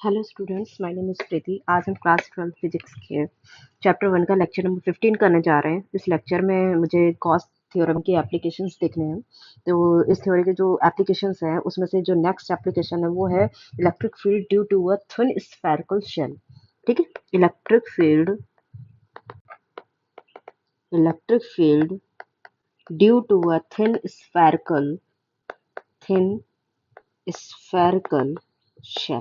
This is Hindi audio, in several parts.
Hello students, my name is Preeti. आज हम क्लास 12 फिजिक्स के चैप्टर 1 का लेक्चर नंबर 15 करने जा रहे हैं। इस लेक्चर में मुझे गॉस थ्योरम के एप्लीकेशंस देखने हैं। तो इस थ्योरी के जो एप्लीकेशंस हैं उसमें से जो नेक्स्ट एप्लीकेशन है वो है electric field due to a thin spherical shell. ठीक है, electric field due to a thin spherical shell.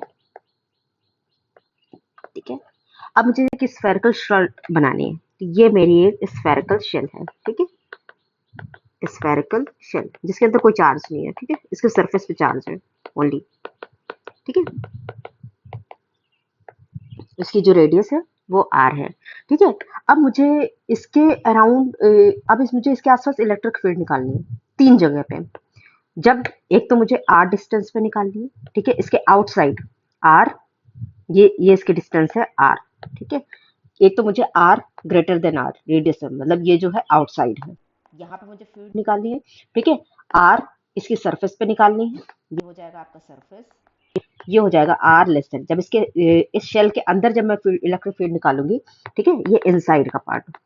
ठीक है, अब मुझे एक स्फेरिकल शेल बनानी है। तो ये मेरी एक स्फेरिकल शेल है। ठीक है, स्फेरिकल शेल जिसके अंदर कोई चार्ज नहीं है। ठीक है, इसके सरफेस पे चार्ज है ओनली। ठीक है, इसकी जो रेडियस है वो r है। ठीक है, अब मुझे इसके अराउंड मुझे इसके आसपास इलेक्ट्रिक फील्ड निकालनी है 3 जगह पे। जब एक तो मुझे r डिस्टेंस पे निकालनी है। ठीक है, इसके आउटसाइड r, ये इसकी डिस्टेंस है r। ठीक है, एक तो मुझे r greater than r radius है, मतलब ये जो है आउटसाइड है। यहाँ पे मुझे फील्ड निकालनी है। ठीक है, r इसकी सरफेस पे निकालनी है। ये हो जाएगा आपका सरफेस, ये हो जाएगा r लेस देन। जब इसके इस शेल के अंदर जब मैं इलेक्ट्रिक फील्ड निकालूंगी, ठीक है, ये इनसाइड का पार्ट।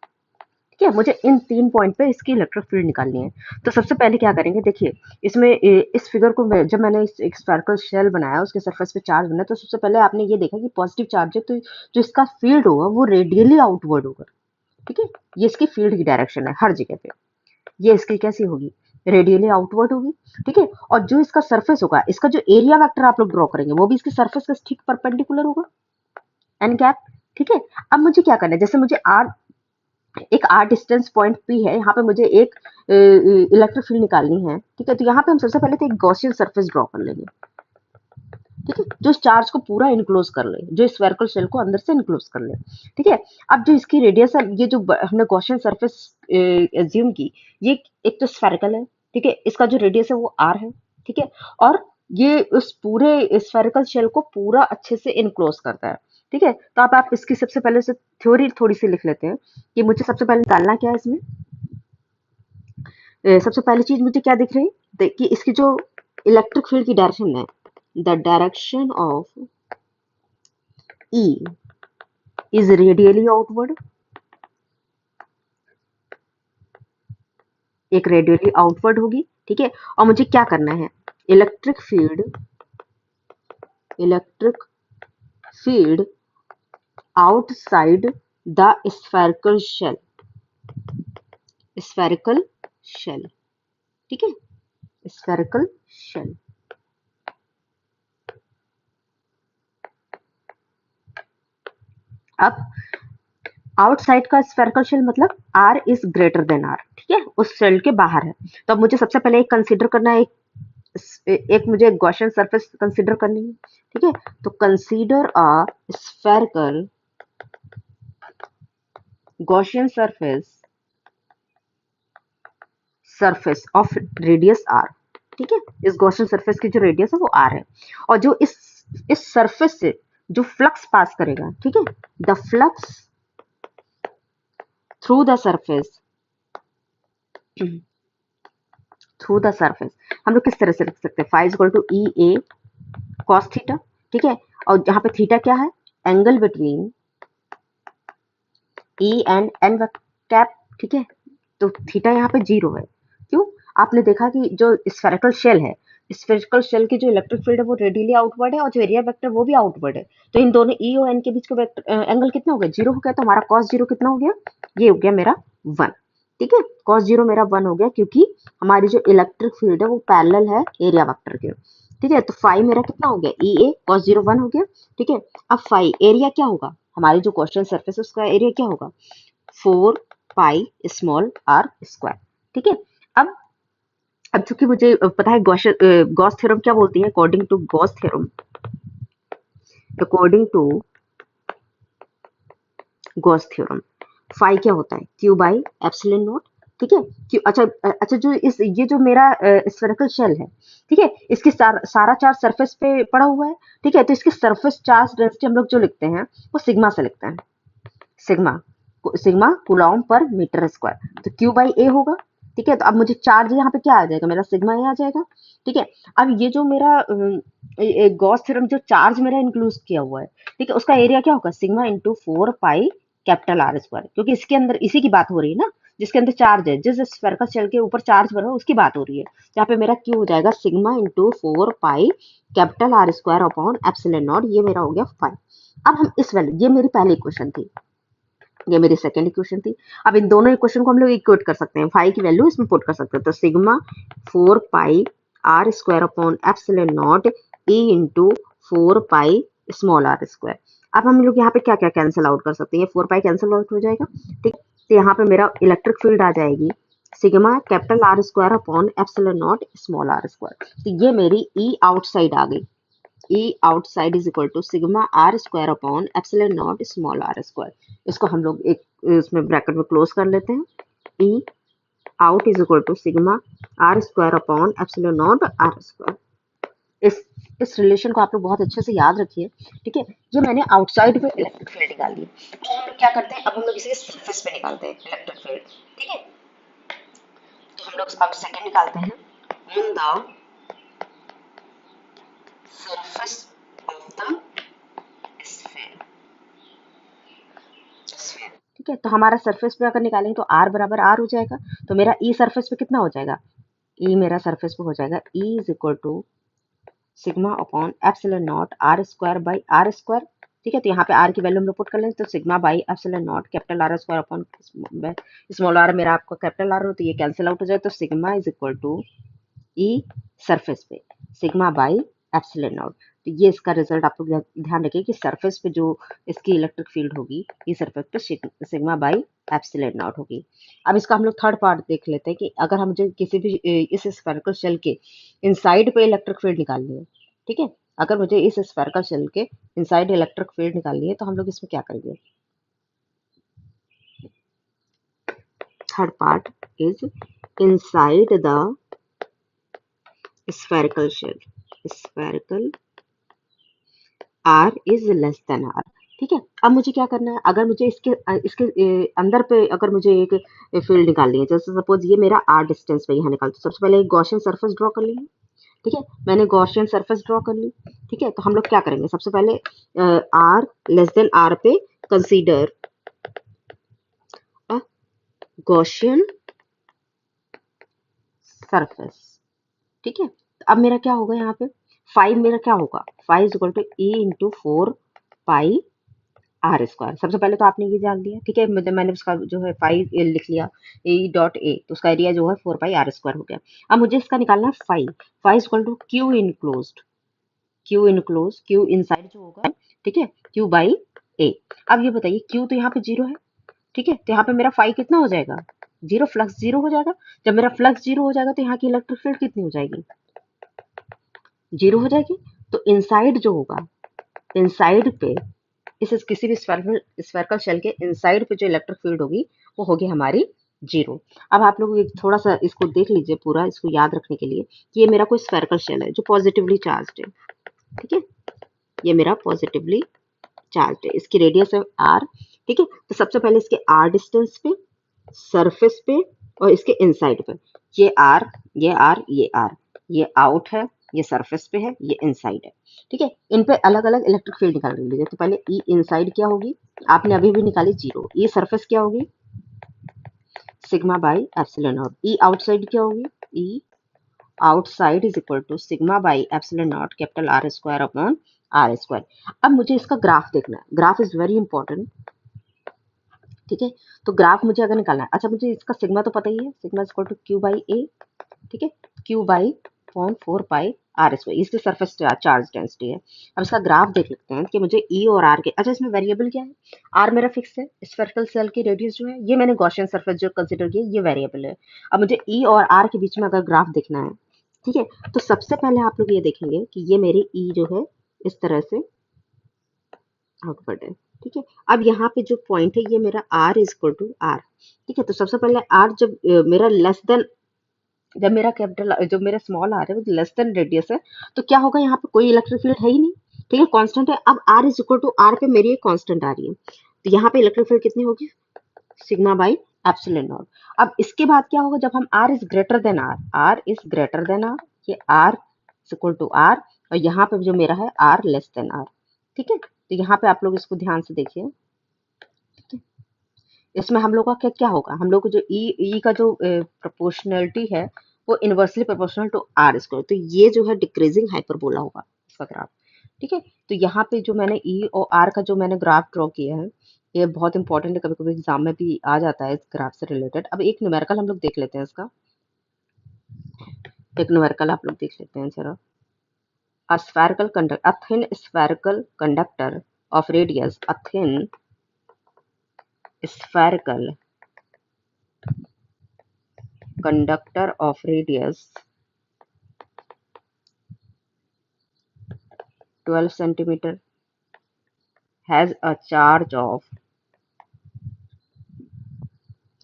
ठीक है, मुझे इन 3 पॉइंट पे इसकी इलेक्ट्रिक फील्ड निकालनी है। तो सबसे पहले क्या करेंगे, देखिए इसमें इस फिगर को जब मैंने एक स्फेरिकल शेल बनाया, उसके सरफेस पे चार्ज बना, तो सबसे पहले आपने ये देखा कि पॉजिटिव चार्ज है, तो जो इसका फील्ड होगा वो रेडियली आउटवर्ड होगा। ठीक है, ये इसकी फील्ड की डायरेक्शन है हर जगह पे। ये इसकी कैसी होगी, रेडियली आउटवर्ड होगी। ठीक है, और जो इसका सरफेस होगा, इसका जो एरिया वेक्टर आप लोग ड्रॉ करेंगे वो भी इसके सरफेस के ठीक परपेंडिकुलर होगा, एन कैप। ठीक है, अब मुझे क्या करना है, जैसे मुझे एक आर डिस्टेंस पॉइंट पी है, यहाँ पे मुझे एक इलेक्ट्रिक फील्ड निकालनी है। ठीक है, तो यहाँ पे हम सबसे पहले तो एक गॉसियन सरफेस ड्रॉ कर लेंगे। ठीक है, जो इस चार्ज को पूरा इनक्लोज कर ले, जो स्फेरिकल शेल को अंदर से इनक्लोज कर ले। ठीक है, अब जो इसकी रेडियस है, ये जो हमने गॉसियन सरफेस एज्यूम की, ये एक तो स्फेरिकल है। ठीक है, इसका जो रेडियस है वो r है। ठीक है, और ये उस पूरे स्फेरिकल शेल को पूरा अच्छे से इनक्लोज करता है। ठीक है, तो आप इसकी सबसे पहले से थ्योरी थोड़ी सी लिख लेते हैं कि मुझे सबसे पहले निकालना क्या है इसमें। सबसे पहली चीज मुझे क्या दिख रही है कि इसकी जो इलेक्ट्रिक फील्ड की डायरेक्शन है, the direction of E is radially outward, एक रेडियली आउटवर्ड होगी। ठीक है, और मुझे क्या करना है, electric field outside the spherical shell. ठीक है, स्फेरिकल शेल। अब आउटसाइड का स्फेरिकल शेल मतलब r is greater than r। ठीक है, उस शेल के बाहर है। तो अब मुझे सबसे पहले एक कंसीडर करना है, एक मुझे गॉसियन सरफेस कंसीडर करनी है। ठीक है, तो consider a spherical Gaussian surface of radius r। ठीक है, इस गॉसियन सरफेस की जो रेडियस है वो r है, और जो इस सरफेस से जो फ्लक्स पास करेगा, ठीक है, the flux through the surface हम लोग किस तरह से लिख सकते हैं, phi equal to E A cos theta. ठीक है, और यहाँ पे थीटा क्या है, angle between E and N cap. ठीक है, तो थीटा यहाँ पे 0 है। क्यों, आपने देखा कि जो स्फेरिकल शेल है, स्फेरिकल शेल की जो इलेक्ट्रिक फील्ड है वो रेडियली आउटवर्ड है, और जो एरिया वेक्टर वो भी आउटवर्ड है। तो इन दोनों ई और एन के बीच का एंगल कितना हो गया, 0 हो गया। तो हमारा कॉस 0 कितना हो गया, ये हो गया मेरा 1। ठीक है, कॉस 0 मेरा 1 हो गया, क्योंकि हमारी जो इलेक्ट्रिक फील्ड है वो पैरेलल है एरिया वेक्टर के। ठीक है, तो फाई मेरा कितना हो गया, ई ए कॉस 0 1 हो गया। ठीक है, अब फाई एरिया क्या होगा, हमारी जो क्वेश्चन सरफेस है उसका एरिया क्या होगा, 4 पाई स्मॉल आर स्क्वायर। ठीक है, अब चूंकि मुझे पता है गॉस थ्योरम क्या बोलती है, अकॉर्डिंग टू फाई क्या होता है, क्यू बाई एप्सिलॉन नॉट। ठीक है, क्यू, अच्छा जो ये जो मेरा स्फेरिकल शेल है, ठीक है, इसकी सारा चार्ज सरफेस पे पड़ा हुआ है। ठीक है, तो इसकी सरफेस चार्ज डेंसिटी हम लोग जो लिखते हैं वो सिग्मा से लिखते हैं, सिग्मा सिग्मा कूलॉम पर मीटर स्क्वायर। तो क्यू बाई ए होगा, ठीक है। तो अब मुझे चार्ज यहाँ पे क्या आ जाएगा, मेरा सिग्मा ही आ जाएगा। ठीक है। अब ये जो मेरा गॉस थ्योरम जो चार्ज मेरा इंक्लूड किया हुआ है, ठीक है, उसका एरिया क्या होगा, sigma into 4 pi capital R square, क्योंकि इसके अंदर इसी की बात हो रही है ना, जिसके अंदर चार्ज है, जिस स्फेरिकल शेल के ऊपर चार्ज बना उसकी बात हो रही है। यहाँ पे मेरा क्यू हो जाएगा sigma into 4 pi capital R square upon epsilon naught, ये मेरा हो गया 5। अब हम इस वैल्यू, ये मेरी पहली इक्वेशन थी, ये मेरी सेकंड इक्वेशन थी। अब इन दोनों इक्वेशन को हम लोग इक्वेट कर सकते हैं, फाई की वैल्यू इसमें पुट कर सकते हैं। तो sigma 4 pi are square upon epsilon naught E into 4 pi small R square. अब हम लोग यहाँ पे क्या क्या कैंसिल आउट कर सकते हैं, ये 4 पाई कैंसिल आउट हो जाएगा। ठीक, तो यहाँ पे मेरा इलेक्ट्रिक फील्ड आ जाएगी sigma capital R square upon epsilon naught small R square. तो ये मेरी ई आउटसाइड आ गई, E outside is equal to sigma r square upon epsilon naught small r square। इसको हम लोग एक इसमें ब्रैकेट में क्लोज कर लेते हैं। E out is equal to sigma r square upon epsilon naught r square। इस रिलेशन को आप लोग बहुत अच्छे से याद रखिए। ठीक है, जो मैंने आउटसाइड में इलेक्ट्रिक फील्ड निकाली है, तो हम लोग क्या करते हैं, अब हम लोग इसे सरफेस पे निकालते हैं इलेक्ट्रिक फील्ड। ठीक है, तो हम लोग अब सेकंड निकालते हैं on the surface of the sphere। ठीक है, तो हमारा सरफेस पे अगर निकालेंगे तो r बराबर r हो जाएगा। तो मेरा e सरफेस पे कितना हो जाएगा, e मेरा सरफेस पे हो जाएगा e is equal to sigma upon epsilon naught R square by are square. ठीक है, तो यहाँ पे r की वैल्यू हम लोग पुट कर लेंगे, तो sigma by epsilon naught capital R square upon small R मेरा आपका कैपिटल आर हो, तो ये कैंसिल आउट हो जाए। तो sigma is equal to E surface पे सिग्मा बाई एप्सिलॉन नॉट। तो ये इसका रिजल्ट आप लोग ध्यान रखिए कि सरफेस पे जो इसकी इलेक्ट्रिक फील्ड होगी, ये सरफेस पे सिग्मा बाई एप्सिलॉन नॉट होगी। अब इसका हम लोग थर्ड पार्ट देख लेते हैं कि अगर हम मुझे किसी भी इस स्फेरिकल शेल के इनसाइड पे इलेक्ट्रिक फील्ड निकालनी है, ठीक है, अगर मुझे इस स्फेरिकल शेल के इनसाइड इलेक्ट्रिक फील्ड निकालनी है, तो हम लोग इसमें क्या करेंगे। Third part is inside the spherical shell, spherical r is less than r। ठीक है, अब मुझे क्या करना है, अगर मुझे इसके अंदर पे अगर मुझे एक फील्ड निकालनी है, जैसे सपोज ये मेरा r डिस्टेंस पे यहाँ निकालती हूँ, सबसे पहले एक गॉसियन सरफेस ड्रॉ कर लेंगे। ठीक है, मैंने गॉसियन सरफेस ड्रॉ कर ली। ठीक है, तो हम लोग क्या करेंगे, सबसे पहले r लेस देन r पे कंसीडर गॉसियन सरफेस। ठीक है, अब मेरा क्या होगा यहाँ पे, 5 मेरा क्या होगा, 5 is equal to E into 4 pi are square. सबसे पहले तो आपने ये जान लिया। ठीक है, मैंने उसका जो है 5 लिख लिया ए डॉट ए, तो उसका एरिया जो है 4 पाई आर स्क्वायर हो गया। अब मुझे इसका निकालना है 5 is equal to Q enclosed, Q inside जो होगा, ठीक है, क्यू बाई ए। अब ये बताइए क्यू तो यहाँ पे 0 है। ठीक है, तो यहाँ पे मेरा 5 कितना हो जाएगा, 0, फ्लक्स 0 हो जाएगा। जब मेरा फ्लक्स 0 हो जाएगा तो यहाँ की इलेक्ट्रिक फील्ड कितनी हो जाएगी, 0 हो जाएगी। तो इनसाइड जो होगा, इनसाइड पे इस किसी भी स्फेरिकल शेल के इनसाइड पे जो इलेक्ट्रिक फील्ड होगी वो होगी हमारी 0। अब आप लोग एक थोड़ा सा इसको देख लीजिए पूरा, इसको याद रखने के लिए कि ये मेरा कोई स्फेरिकल शेल है जो पॉजिटिवली चार्ज्ड है। ठीक है, ये मेरा पॉजिटिवली चार्ज्ड है, इसकी रेडियस है r। ठीक है, तो सबसे पहले इसके r डिस्टेंस पे, सरफेस पे और इसके इनसाइड पे, ये r, ये r, ये r, ये आउट है, ये सरफेस पे है, ये इनसाइड है। ठीक है, इन पे अलग अलग इलेक्ट्रिक फील्ड निकाल लीजिए। तो पहले ई इनसाइड क्या होगी, आपने अभी भी निकाली 0। ई सरफेस क्या होगी, sigma by epsilon naught. E outside क्या होगी, E outside is equal to sigma by epsilon naught capital R square upon r square. अब मुझे इसका ग्राफ देखना है, ग्राफ इज वेरी इंपॉर्टेंट। ठीक है, तो ग्राफ मुझे अगर निकालना है, अच्छा मुझे इसका सिग्मा तो पता ही है, sigma is equal to q by A. ठीक है, q by 4 pi are square, इसकी सरफेस चार्ज डेंसिटी है। अब इसका ग्राफ देख लेते हैं कि मुझे ई और आर के, अच्छा इसमें वेरिएबल क्या है, आर मेरा फिक्स है, स्फेरिकल सेल की रेडियस जो है, ये मैंने गॉसियन सरफेस जो कंसीडर किया ये वेरिएबल है। अब मुझे ई और आर के बीच में अगर ग्राफ देखना है, ठीक है, तो सबसे पहले आप लोग ये देखेंगे कि ये मेरी ई जो है इस तरह से आउटवर्ड है। ठीक है, अब यहाँ पे जो पॉइंट है ये मेरा r is equal to R. ठीक है, तो सबसे पहले r जब मेरा लेस देन, जब मेरा कैपिटल जो मेरा स्मॉल r है वो लेस देन रेडियस है, तो क्या होगा, यहाँ पे कोई इलेक्ट्रिक फील्ड है ही नहीं। ठीक है, कांस्टेंट है। अब r is equal to R पे मेरी एक कांस्टेंट आ रही है, तो यहाँ पे इलेक्ट्रिक फील्ड कितनी होगी, सिग्मा बाई एप्सिलॉन नॉट। अब इसके बाद क्या होगा, जब हम r is greater than r, r is greater than r, ये r इक्वल टू r, और यहाँ पे जो मेरा है r लेस देन r। ठीक है, तो यहाँ पे आप लोग इसको ध्यान से देखिए। ठीक है, इसमें हम लोग का क्या क्या होगा, हम लोग को जो ई का जो प्रोपोर्शनलिटी है वो inversely proportional to R square, तो ये जो है डिक्रीजिंग हाइपरबोला होगा इसका ग्राफ। ठीक है, तो यहाँ पे जो मैंने ई और आर का जो मैंने ग्राफ ड्रॉ किया है, ये बहुत इंपॉर्टेंट है, कभी कभी एग्जाम में भी आ जाता है इस ग्राफ से रिलेटेड। अब एक न्यूमेरिकल हम लोग देख लेते हैं इसका, एक न्यूमेरिकल आप लोग देख लेते हैं जरा। A spherical conductor, a thin spherical conductor of radius, a thin spherical conductor of radius 12 centimeter has a charge of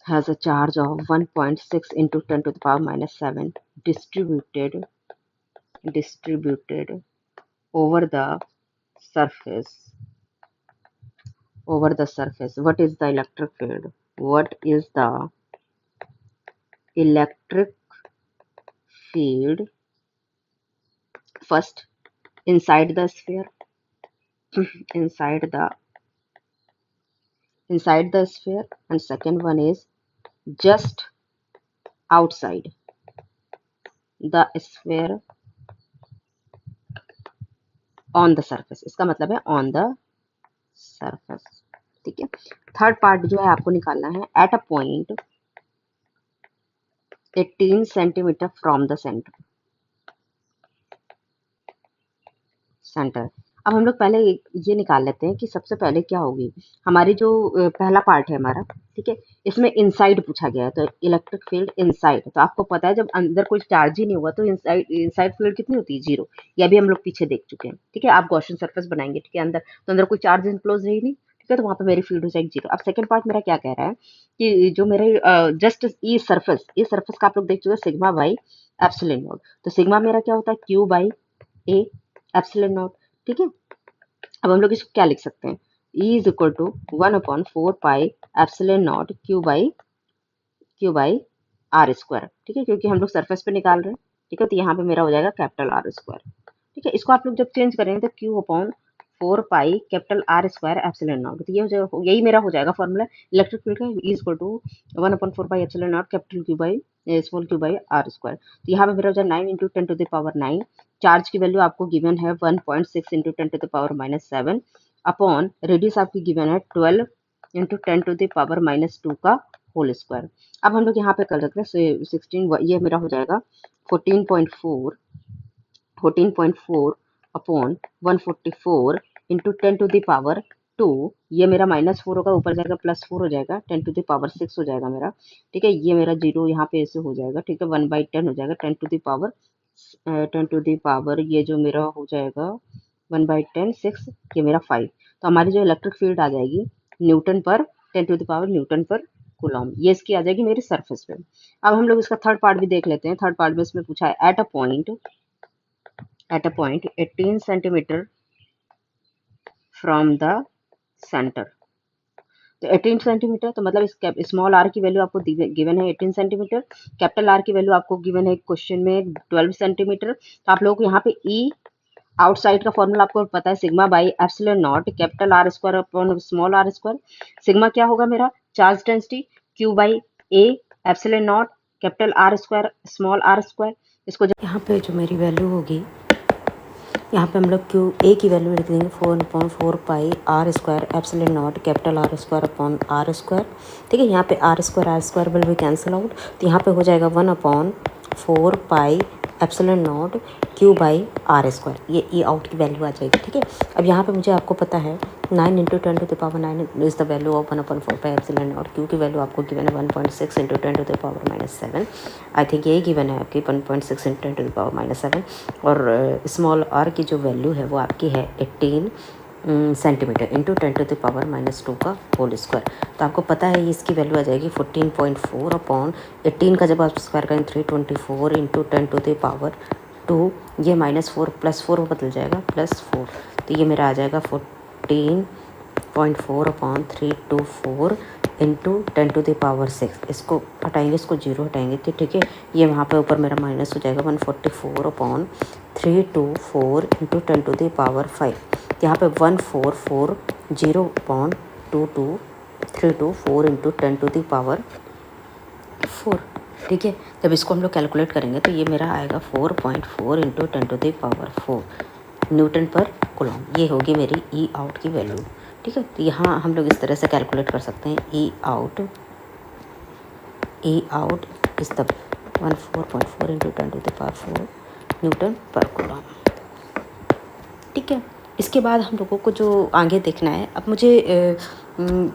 1.6 into 10 to the power minus 7 distributed over the surface. What is the electric field? What is the electric field? First, inside the sphere, inside the sphere, and second one is just outside the sphere on the surface। इसका मतलब है on the surface। ठीक है, थर्ड पार्ट जो है आपको निकालना है, at a point 18 centimetre from the centre. अब हम लोग पहले ये निकाल लेते हैं कि सबसे पहले क्या होगी हमारी जो पहला पार्ट है हमारा। ठीक है, इसमें इनसाइड पूछा गया है, तो इलेक्ट्रिक फील्ड इनसाइड, तो आपको पता है जब अंदर कोई चार्ज ही नहीं हुआ तो इनसाइड फील्ड कितनी होती है, 0। यह भी हम लोग पीछे देख चुके हैं। ठीक है, आप गॉसियन सरफेस बनाएंगे, ठीक है, अंदर तो अंदर कोई चार्ज इनक्लोज रही नहीं, ठीक है, तो वहां पे मेरी फील्ड हो जाएगी 0। अब सेकंड पार्ट मेरा क्या कह रहा है कि जो मेरे जस्ट ई सरफेस का आप लोग देख चुके हैं, सिग्मा बाई एप्सिलॉन नॉट, तो सिग्मा मेरा क्या होता है, q by A epsilon naught. ठीक है, अब हम लोग इसको क्या लिख सकते हैं, E is equal to 1/4 pi epsilon naught Q by are square. ठीक है, क्योंकि हम लोग सरफेस पे निकाल रहे हैं। ठीक है, तो यहाँ पे मेरा हो जाएगा कैपिटल आर स्क्वायर। ठीक है, इसको आप लोग जब चेंज करेंगे तो Q upon 4 pi capital R square epsilon naught, तो ये हो जाएगा, यही मेरा हो जाएगा फॉर्मूला इलेक्ट्रिक फील्ड का, E equal to 1/4 pi epsilon naught capital Q by small Q by are square. तो यहाँ पे मेरा हो जाएगा 9 into 10 to the power 9। Charge की वैल्यू आपको गिवन है 1.6 into 10 to the power minus 7 upon radius आपकी गिवन है 12 into 10 to the power minus 2 का होल स्क्वायर। अब हम लोग यहाँ पे कर सकते हैं 16, ये मेरा हो जाएगा 14.4 upon 144 into 10 to the power 2, ये मेरा -4 होगा, ऊपर जाएगा +4 हो जाएगा, 10 टू द पावर 6 हो जाएगा मेरा। ठीक है, ये मेरा 0 यहाँ पे ऐसे हो जाएगा। ठीक है, 1/10 हो जाएगा, 10 टू द पावर ये जो मेरा हो जाएगा 1/10 6, ये मेरा 5। तो हमारी जो इलेक्ट्रिक फील्ड आ जाएगी न्यूटन पर 10 टू द पावर न्यूटन पर कूलॉम, ये इसकी आ जाएगी मेरी सरफेस पे। अब हम लोग इसका थर्ड पार्ट भी देख लेते हैं। थर्ड पार्ट में इसमें पूछा है at a point 18 centimetre from the centre. तो 18 सेंटीमीटर, तो मतलब इस स्मॉल आर की वैल्यू आपको गिवन है 18 सेंटीमीटर, कैपिटल आर की वैल्यू आपको गिवन है क्वेश्चन में 12 सेंटीमीटर। तो आप लोगों को यहाँ पे ई आउटसाइड का फॉर्मूला आपको पता है, sigma by epsilon naught capital R square upon small R square. Sigma क्या होगा मेरा, charge density, Q by A epsilon naught capital R square small R square. इसको यहाँ पे जो मेरी वैल्यू होगी, यहाँ पे हम लोग क्यू ए की वैल्यू लिख देंगे 4/4 pi are square epsilon naught capital R square upon r square. ठीक है, यहाँ पे आर स्क्वायर विल भी कैंसिल आउट, तो यहाँ पे हो जाएगा 1/4 pi epsilon naught Q by are square, ये ई आउट की वैल्यू आ जाएगी। ठीक है, अब यहाँ पे मुझे आपको पता है 9 into 10 to the power 9 is the value of 1/4 pi epsilon naught, Q की वैल्यू आपको गिवन है 1.6 into 10 to the power minus 7। I think यही गिवन है आपकी 1.6 into 10 to the power minus 7। और स्मॉल आर की जो वैल्यू है वो आपकी है 18 centimetre into 10 to the power minus 2 का होल स्क्वायर। तो आपको पता है इसकी वैल्यू आ जाएगी 14.4 अपॉन 18 का जब आप स्क्वायर करें 324 इंटू 10 टू द पावर 2, ये -4 +4 बदल जाएगा +4, तो ये मेरा आ जाएगा 14.4 अपॉन 324 इंटू 10⁻⁶। इसको हटाएंगे, इसको 0 हटाएंगे तो ठीक है, ये वहाँ पे ऊपर मेरा माइनस हो जाएगा 144/324 इंटू 10⁵। यहाँ पे 1440/2232 इंटू 10⁴ ठीक है। जब इसको हम लोग कैलकुलेट करेंगे तो ये मेरा आएगा 4.4 इंटू 10⁴ न्यूटन पर कूलम। ये होगी मेरी ई आउट की वैल्यू। ठीक है, तो यहाँ हम लोग इस तरह से कैलकुलेट कर सकते हैं ई आउट इस तब 14.4 इंटू 10⁴ न्यूटन पर कूलम। ठीक है, इसके बाद हम लोगों को जो आगे देखना है, अब मुझे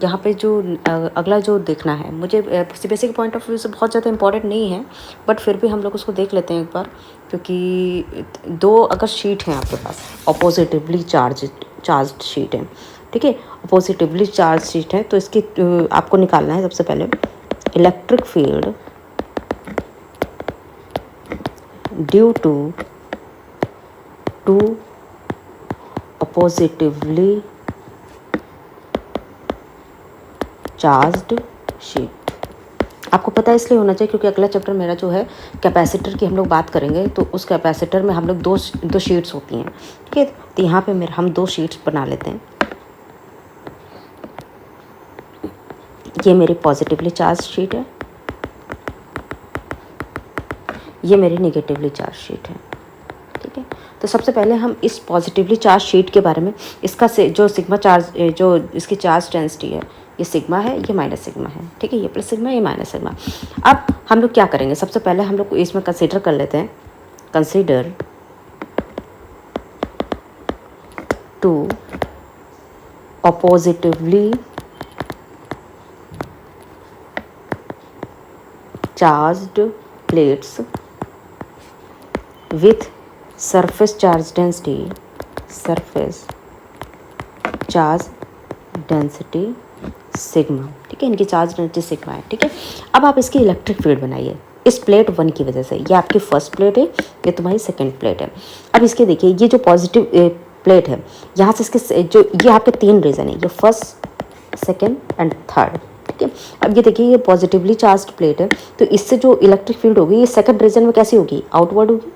यहाँ पे जो अगला जो देखना है, मुझे बेसिक पॉइंट ऑफ व्यू से बहुत ज़्यादा इंपॉर्टेंट नहीं है, बट फिर भी हम लोग उसको देख लेते हैं एक बार, क्योंकि दो अगर शीट हैं आपके पास, अपोजिटिवली चार्ज्ड शीट है, ठीक है, अपोजिटिवली चार्ज शीट है, तो इसकी आपको निकालना है सबसे पहले electric field due to oppositely charged sheet. आपको पता है इसलिए होना चाहिए क्योंकि अगला चैप्टर मेरा जो है कैपेसिटर की हम लोग बात करेंगे, तो उस कैपेसिटर में हम लोग दो शीट्स होती हैं। ठीक है, तो यहाँ पे हम 2 शीट्स बना लेते हैं। ये मेरी पॉजिटिवली चार्ज शीट है, ये मेरी नेगेटिवली चार्ज शीट है। ठीक है, तो सबसे पहले हम इस पॉजिटिवली चार्ज शीट के बारे में, इसका से जो सिग्मा चार्ज, जो इसकी चार्ज डेंसिटी है, ये सिग्मा है, ये माइनस सिग्मा है। ठीक है, ये प्लस सिग्मा, ये माइनस सिग्मा। अब हम लोग क्या करेंगे, सबसे पहले हम लोग इसमें कंसीडर कर लेते हैं, consider two oppositely charged plates with surface charge density sigma. ठीक है, इनकी चार्ज डेंसिटी सिग्मा है। ठीक है, अब आप इसकी इलेक्ट्रिक फील्ड बनाइए इस प्लेट 1 की वजह से। ये आपकी फर्स्ट प्लेट है, ये तुम्हारी सेकंड प्लेट है। अब इसके देखिए, ये जो पॉजिटिव प्लेट है, यहाँ से इसके जो ये आपके 3 रीजन है, ये फर्स्ट, सेकेंड एंड थर्ड। ठीक है, अब ये देखिए, ये पॉजिटिवली चार्ज्ड प्लेट है, तो इससे जो इलेक्ट्रिक फील्ड होगी, ये सेकंड रीजन में कैसी होगी, आउटवर्ड होगी।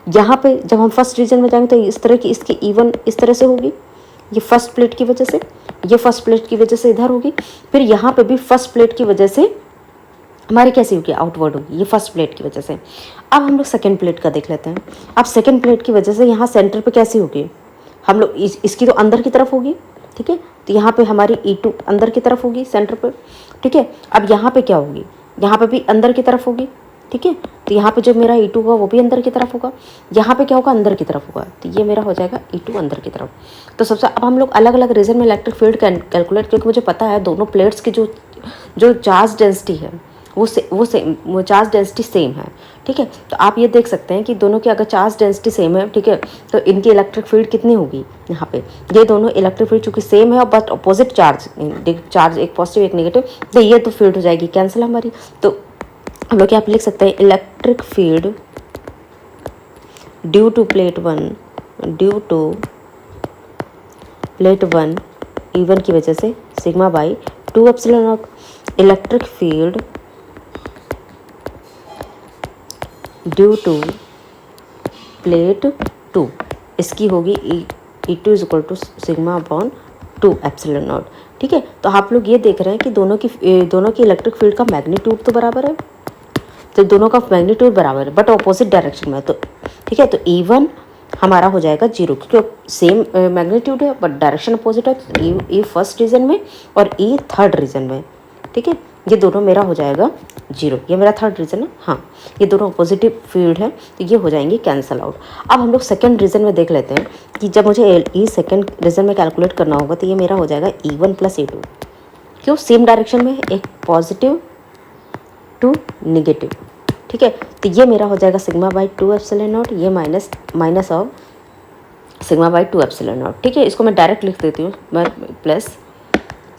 यहाँ पे जब हम फर्स्ट रीजन में जाएंगे तो इस तरह की इसकी इवन इस तरह से होगी, ये फर्स्ट प्लेट की वजह से, ये फर्स्ट प्लेट की वजह से इधर होगी। फिर यहाँ पे भी फर्स्ट प्लेट की वजह से हमारी कैसी होगी, आउटवर्ड होगी, ये फर्स्ट प्लेट की वजह से। अब हम लोग सेकेंड प्लेट का देख लेते हैं। अब सेकेंड प्लेट की वजह से यहाँ सेंटर पे कैसी होगी, हम लोग इसकी तो अंदर की तरफ होगी। ठीक है, तो यहाँ पे हमारी E2 अंदर की तरफ होगी सेंटर पे। ठीक है, अब यहाँ पे क्या होगी, यहाँ पे भी अंदर की तरफ होगी। ठीक है, तो यहाँ पे जो मेरा E2 होगा वो भी अंदर की तरफ होगा, यहाँ पे क्या होगा, अंदर की तरफ होगा, तो ये मेरा हो जाएगा E2 अंदर की तरफ। तो सबसे अब हम लोग अलग अलग रीजन में इलेक्ट्रिक फील्ड कैलकुलेट, क्योंकि मुझे पता है दोनों प्लेट्स की जो चार्ज डेंसिटी है वो चार्ज डेंसिटी सेम है। ठीक है, तो आप ये देख सकते हैं कि दोनों की अगर चार्ज डेंसिटी सेम है, ठीक है, तो इनकी इलेक्ट्रिक फील्ड कितनी होगी, यहाँ पे ये दोनों इलेक्ट्रिक फील्ड चूँकि सेम है और बट अपोजिट चार्ज एक पॉजिटिव एक नेगेटिव, तो ये तो फील्ड हो जाएगी कैंसिल हमारी। तो हम लोग क्या लिख सकते हैं, electric field due to plate 1 E1 की वजह से sigma by 2 epsilon naught. Electric field due to plate 2 इसकी होगी E2 is equal to sigma upon 2 epsilon naught. ठीक है, तो आप लोग ये देख रहे हैं कि दोनों की इलेक्ट्रिक फील्ड का मैग्नीट्यूड तो बराबर है, तो दोनों का मैग्नीट्यूड बराबर है बट ऑपोजिट डायरेक्शन में। तो ठीक है, तो E1 हमारा हो जाएगा 0 क्योंकि सेम मैग्नीट्यूड है बट डायरेक्शन अपोजिट है। E फर्स्ट रीजन में और E थर्ड रीजन में। ठीक है, ये दोनों मेरा हो जाएगा 0, ये मेरा थर्ड रीजन है। हाँ, ये दोनों पॉजिटिव फील्ड है, तो ये हो जाएंगे कैंसल आउट। अब हम लोग सेकंड रीजन में देख लेते हैं कि जब मुझे E सेकंड रीजन में कैलकुलेट करना होगा तो ये मेरा हो जाएगा E1 प्लस E2। क्यों, सेम डायरेक्शन में, एक पॉजिटिव टू नेगेटिव। ठीक है, तो ये मेरा हो जाएगा सिग्मा बाई 2 एप्सिलॉन नॉट, ये minus of sigma by 2 epsilon naught. ठीक है, इसको मैं डायरेक्ट लिख देती हूँ, मैं plus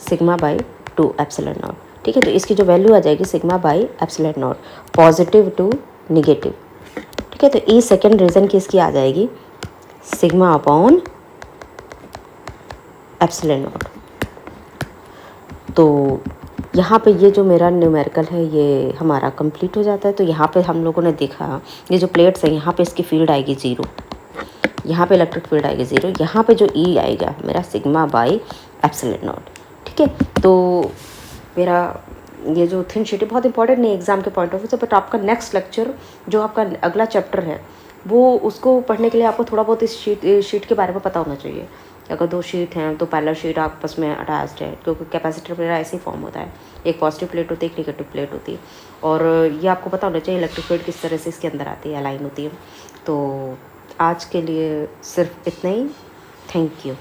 sigma by 2 epsilon naught. ठीक है, तो इसकी जो वैल्यू आ जाएगी sigma by epsilon naught, positive to negative. ठीक है, तो ई सेकेंड रीजन की इसकी आ जाएगी सिग्मा अपॉन एप्सिलॉन नॉट। तो यहाँ पे ये जो मेरा न्यूमेरिकल है ये हमारा कंप्लीट हो जाता है। तो यहाँ पे हम लोगों ने देखा ये जो प्लेट्स है यहाँ पे इसकी फील्ड आएगी 0, यहाँ पे इलेक्ट्रिक फील्ड आएगी 0, यहाँ पे जो ई आएगा मेरा सिग्मा बाई एप्सिलॉन नॉट। ठीक है, तो मेरा ये जो थिन शीट है बहुत इंपॉर्टेंट नहीं एग्जाम के पॉइंट ऑफ व्यू से, बट आपका नेक्स्ट लेक्चर जो आपका अगला चैप्टर है वो उसको पढ़ने के लिए आपको थोड़ा बहुत इस शीट के बारे में पता होना चाहिए कि अगर 2 शीट हैं तो पहला शीट आपस में अटैच्ड है, क्योंकि कैपेसिटर मेरा ऐसे ही फॉर्म होता है, एक पॉजिटिव प्लेट होती है, एक नेगेटिव प्लेट होती है, और ये आपको पता होना चाहिए इलेक्ट्रिक फील्ड किस तरह से इसके अंदर आती है, अलाइन होती है। तो आज के लिए सिर्फ इतना ही। Thank you.